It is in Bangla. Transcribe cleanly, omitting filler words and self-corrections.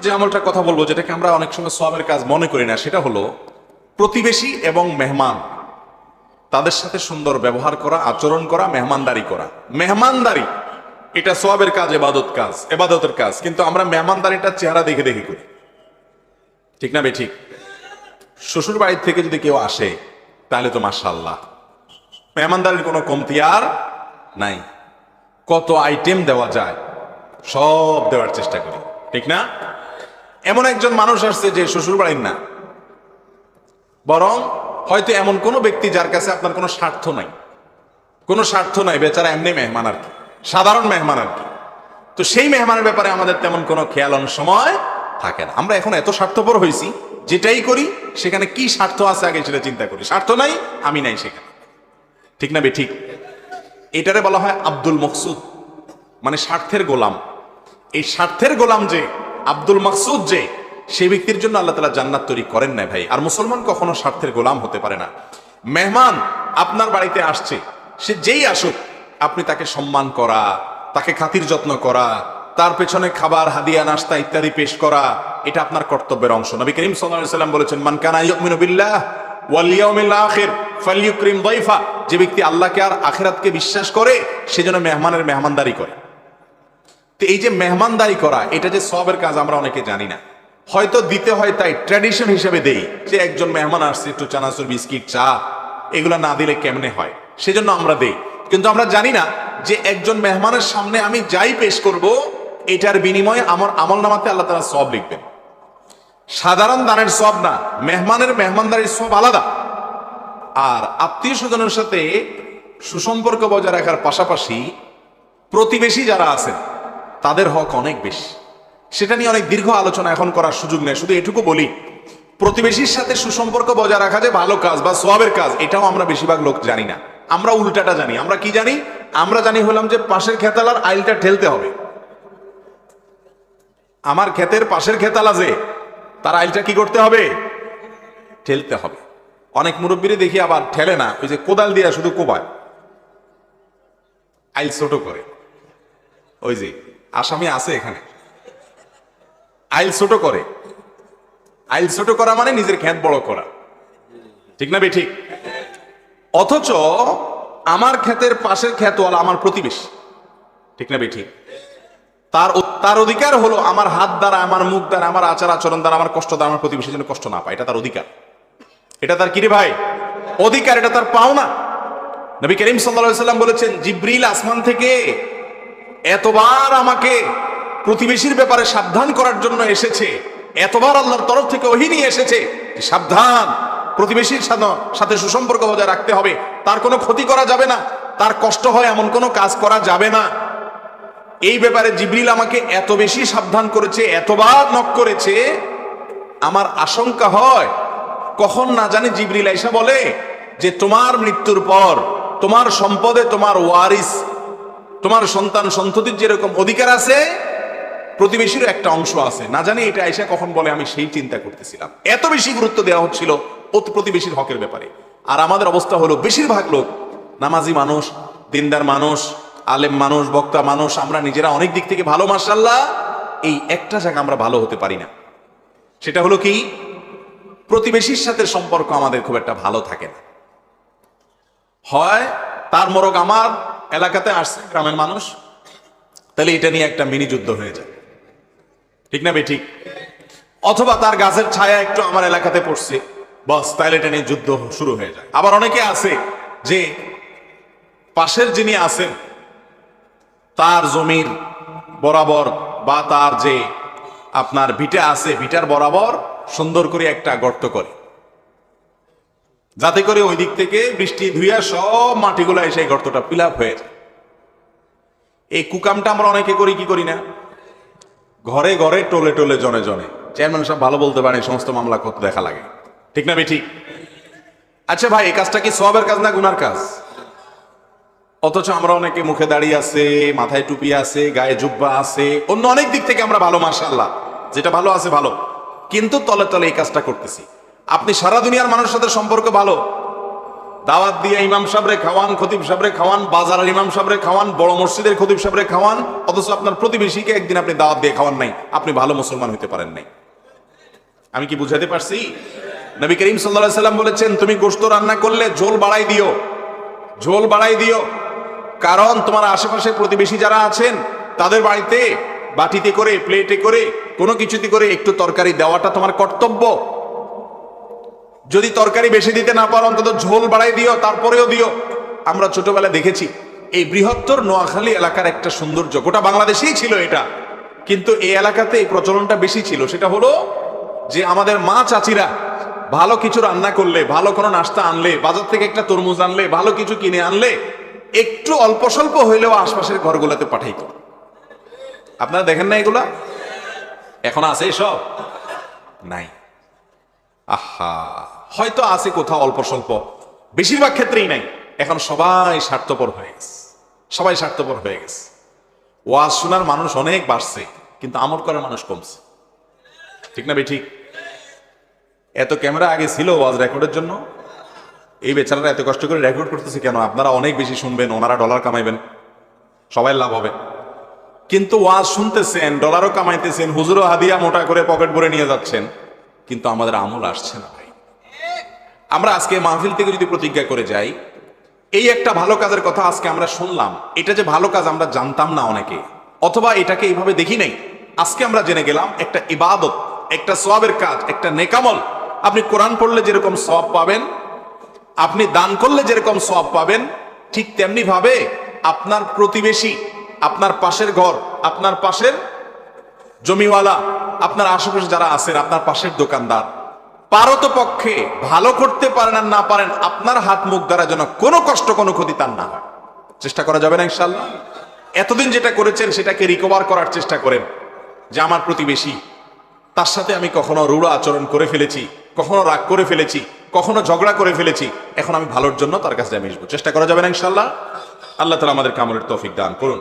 যে আমলটা কথা বলবো, যেটাকে আমরা অনেক সময় সওয়াবের কাজ মনে করি না, সেটা হলো প্রতিবেশী এবং মেহমান তাদের সাথে সুন্দর ব্যবহার করা, আচরণ করা, মেহমানদারি করা। মেহমানদারি এটা সওয়াবের কাজ, এবাদতের কাজ, কিন্তু আমরা মেহমানদারিটা চেহারা দেখে দেখে করি, ঠিক না ঠিক? শ্বশুর বাড়ির থেকে যদি কেউ আসে তাহলে তো মাশাআল্লাহ মেহমানদারির কোনো কমতি আর নাই। কত আইটেম দেওয়া যায় সব দেওয়ার চেষ্টা করি, ঠিক না? এমন একজন মানুষ আসছে যে শ্বশুর বাড়ির না, বরং হয়তো এমন কোনো ব্যক্তি যার কাছে আপনার কোনো স্বার্থ নাই, বেচারা এমনি মেহমান আর কি, সাধারণ মেহমান আর কি। তো সেই মেহমানের ব্যাপারে আমাদের তেমন কোনো খেয়াল অনেক সময় থাকে না। আমরা এখন এত স্বার্থপর হয়েছি, যেটাই করি সেখানে কি স্বার্থ আছে আগে সেটা চিন্তা করি। স্বার্থ নাই, আমি নাই সেখানে, ঠিক না ঠিক? এটারে বলা হয় আব্দুল মকসুদ, মানে স্বার্থের গোলাম। এই স্বার্থের গোলাম যে আব্দুল মকসুদ, যে সেই ব্যক্তির জন্য আল্লাহ তাআলা জান্নাত তৈরি করেন না ভাই। আর মুসলমান কখনো স্বার্থের গোলাম হতে পারে না। মেহমান আপনার বাড়িতে আসছে, সে যেই আসুক আপনি তাকে সম্মান করা, তাকে খাতির যত্ন করা, তার পেছনে খাবার, হাদিয়া, নাস্তা ইত্যাদি পেশ করা, এটা আপনার কর্তব্যের অংশ। নবী করিম সাল্লাল্লাহু আলাইহি ওয়াসাল্লাম বলেছেন, মান কানা ইউমিনু বিল্লাহ ওয়াল ইয়াউমিল আখির ফালইউকরিম দাইফা। যে ব্যক্তি আল্লাহকে আর আখিরাতকে বিশ্বাস করে সে যেন মেহমানের মেহমানদারি করে। তো এই যে মেহমানদারি করা, এটা যে সওয়াবের কাজ আমরা অনেকে জানি না। হয়তো দিতে হয় তাই ট্র্যাডিশন হিসেবে দেই, যে একজন মেহমান আসছে, একটু চানাচুর, বিস্কিট, চা, এগুলা না দিলে কেমনে হয়, সেজন্য আমরা দেই। কিন্তু আমরা জানি না যে একজন মেহমানের সামনে আমি যাই পেশ করব, এটার বিনিময়ে আমার আমলনামাতে আল্লাহ তাআলা সওয়াব লিখবেন। সাধারণ দানের সওয়াব না, মেহমানের মেহমানদারির সওয়াব আলাদা। আর আত্মীয় স্বজনের সাথে সুসম্পর্ক বজায় রাখার পাশাপাশি প্রতিবেশী যারা আছেন তাদের হক অনেক বেশি। সেটা নিয়ে অনেক দীর্ঘ আলোচনা এখন করার সুযোগ নেই, শুধু এটুকু বলি, প্রতিবেশীর সাথে সুসম্পর্ক বজায় রাখা যে ভালো কাজ বা সওয়াবের কাজ, এটাও আমরা বেশিরভাগ লোক জানি না। আমরা উল্টাটা জানি। আমরা কি জানি? আমরা জানি হলাম যে পাশের খেতালার আইলটা ঠেলতে হবে। আমার ক্ষেতের পাশের খেতালা যে, তার আইলটা কি করতে হবে? ঠেলতে হবে। অনেক মুরব্বীরে দেখি আবার ঠেলে না, ওই যে কোদাল দিয়া শুধু কোবায়, আইল ছোট করে। ওই যে আসামি আছে এখানে, আইল ছোট করে। আইল ছোট করা মানে নিজের ক্ষেত বড় করা, ঠিক না ঠিক? অথচ আমার ক্ষেতের পাশের ক্ষেতওয়ালা আমার প্রতিবেশী, ঠিক না ঠিক? তার অধিকার হলো আমার হাত দ্বারা, আমার মুখ দ্বারা, আমার আচার আচরণ দ্বারা, আমার কষ্ট দ্বারা আমার প্রতিবেশী যেন কষ্ট না পায়। এটা তার অধিকার। এটা তার কি রে ভাই? অধিকার। এটা তার পাওনা। নবী করিম সাল্লাল্লাহু আলাইহি ওয়াসাল্লাম বলেছেন, জিবরিল আসমান থেকে এতবার আমাকে প্রতিবেশীর ব্যাপারে সাবধান করার জন্য এসেছে, এতবার আল্লাহর তরফ থেকে ওহী নিয়ে এসেছে, সাবধান, প্রতিবেশীর সাথে সুসম্পর্ক বজায় রাখতে হবে, তার কোনো ক্ষতি করা যাবে না, তার কষ্ট হয় এমন কোনো কাজ করা যাবে না। এই ব্যাপারে জিবরিল আমাকে এত বেশি সাবধান করেছে, এতবার নক করেছে, আমার আশঙ্কা হয় কখন না জানি জিবরিল আইসা বলে যে তোমার মৃত্যুর পর তোমার সম্পদে তোমার ওয়ারিস, তোমার সন্তান সন্ততির যেরকম অধিকার আছে, প্রতিবেশীরও একটা অংশ আছে। না জানি এটা আইসা কখন বলে, আমি সেই চিন্তা করতেছিলাম। এত বেশি গুরুত্ব দেওয়া হচ্ছিল প্রতিবেশীর হকের ব্যাপারে। আর আমাদের অবস্থা হলো, বেশিরভাগ লোক নামাজি মানুষ, দিনদার মানুষ, আলেম মানুষ, বক্তা মানুষ, আমরা নিজেরা অনেক দিক থেকে ভালো, মাশাআল্লাহ, এই একটা জায়গা আমরা ভালো হতে পারি না। সেটা হলো কি? প্রতিবেশীর সাথে সম্পর্ক আমাদের খুব একটা ভালো থাকে না। হয় তার মরক আমার এলাকাতে আসছে, গ্রামের মানুষ, তাহলে এটা নিয়ে একটা মিনি যুদ্ধ হয়ে যায়, ঠিক না ঠিক? অথবা তার গাছের ছায়া একটু আমার এলাকাতে পড়ছে, বস, তাহলে এটা নিয়ে যুদ্ধ শুরু হয়ে যায়। আবার অনেকে আছে যে পাশের যিনি আছেন তার জমির বরাবর বা তার যে আপনার ভিটা আছে, ভিটার বরাবর সুন্দর করে একটা গর্ত করে, যাতে করে ওই দিক থেকে বৃষ্টি ধুইয়া সব মাটিগুলো এসে এই গর্তটা ফিল আপ হয়ে যায়। এই কুকামটা আমরা অনেকে করি, কি করি না? ঘরে ঘরে, টোলে টোলে, জনে জনে। চেয়ারম্যান সাহেব ভালো বলতে পারে, সমস্ত মামলা করতে দেখা লাগে, ঠিক না ঠিক? আচ্ছা ভাই, এই কাজটা কি সওয়াবের কাজ না গুনার কাজ? অথচ আমরা অনেকে মুখে দাঁড়িয়ে আছে, মাথায় টুপি আছে, গায়ে জুব্বা আছে, অন্য অনেক দিক থেকে আমরা ভালো, মাশাআল্লাহ, যেটা ভালো আছে ভালো, কিন্তু তলে তলে এই কাজটা করতেছি। আপনি সারা দুনিয়ার মানুষের সাথে সম্পর্ক ভালো, দাওয়াত দিয়ে ইমাম সাহেবরে খাওয়ান, খতিব সাহেবরে খাওয়ান, বাজারের ইমাম সাহেবরে খাওয়ান, বড় মসজিদের খতিব সাহেবরে খাওয়ান, অথচ আপনার প্রতিবেশীকে একদিন আপনি দাওয়াত দিয়ে খাওয়ান নাই, আপনি ভালো মুসলমান হতে পারেন নাই। আমি কি বুঝাতে পারছি? নবী করিম সাল্লাল্লাহু আলাইহি সাল্লাম বলেছেন, তুমি গোশত রান্না করলে ঝোল বাড়াই দিও, ঝোল বাড়াই দিও, কারণ তোমার আশেপাশে প্রতিবেশী যারা আছেন তাদের বাড়িতে বাটিতে করে, প্লেটে করে, কোনো কিছুতে করে একটু তরকারি দেওয়াটা তোমার কর্তব্য। যদি তরকারি বেশি দিতে না পারো অন্তত ঝোল বাড়াই দিও, তারপরেও দিও। আমরা ছোটবেলায় দেখেছি এই বৃহত্তর নোয়াখালী এলাকার একটা সৌন্দর্য, গোটা বাংলাদেশেই ছিল এটা, কিন্তু এই এলাকাতে এই প্রচলনটা বেশি ছিল। সেটা হলো যে আমাদের মা চাচিরা ভালো কিছু রান্না করলে, ভালো কোনো নাস্তা আনলে, বাজার থেকে একটা তরমুজ আনলে, ভালো কিছু কিনে আনলে একটু অল্প স্বল্প হইলেও আশপাশের ঘরগুলোতে পাঠাইতো। আপনারা দেখেন না এগুলা? এখন আছে এসব? নাই। আহা, হয়তো আছে কোথাও অল্প স্বল্প, বেশিরভাগ ক্ষেত্রেই নাই। এখন সবাই স্বার্থপর হয়ে গেছে, সবাই স্বার্থপর হয়ে গেছে। ওয়াজ শোনার মানুষ অনেক বাড়ছে, কিন্তু আমল করার মানুষ কমছে। ঠিক না বেঠিক? এত ক্যামেরা আগে ছিল ওয়াজ রেকর্ডের জন্য, এই বেচারারা এত কষ্ট করে রেকর্ড করতেছে কেন? আপনারা অনেক বেশি শুনবেন, ওনারা ডলার কামাইবেন, সবাই লাভ হবে। কিন্তু ওয়াজ শুনতেছেন, ডলারও কামাইতেছেন, হুজুরও হাদিয়া মোটা করে পকেট ভরে নিয়ে যাচ্ছেন, কিন্তু আমাদের আমল আসছে না ভাই। আমরা আজকে মাহফিল থেকে যদি প্রতিজ্ঞা করে যাই, এই একটা ভালো কাজের কথা আজকে আমরা শুনলাম, এটা যে ভালো কাজ আমরা জানতাম না অনেকে, অথবা এটাকে এইভাবে দেখি নাই, আজকে আমরা জেনে গেলাম একটা ইবাদত, একটা সওয়াবের কাজ, একটা নেকামল। আপনি কোরআন পড়লে যেরকম সওয়াব পাবেন, আপনি দান করলে যেরকম সওয়াব পাবেন, ঠিক তেমনি ভাবে আপনার প্রতিবেশী, আপনার পাশের ঘর, আপনার পাশের জমিওয়ালা, আপনার আশেপাশে যারা আছেন, আপনার পাশের দোকানদার, পারতপক্ষে ভালো করতে পারেন আর না পারেন, আপনার হাত মুখ দ্বারা যেন কোনো কষ্ট, কোনো ক্ষতি তার না হয়, চেষ্টা করা যাবে না ইনশাআল্লাহ? এতদিন যেটা করেছেন সেটাকে রিকভার করার চেষ্টা করেন, যে আমার প্রতিবেশী, তার সাথে আমি কখনো রূঢ় আচরণ করে ফেলেছি, কখনো রাগ করে ফেলেছি, কখনো ঝগড়া করে ফেলেছি, এখন আমি ভালোর জন্য তার কাছে মিশবো। চেষ্টা করা যাবে না ইনশাআল্লাহ? আল্লাহ তাআলা আমাদের আমলের তৌফিক দান করুন।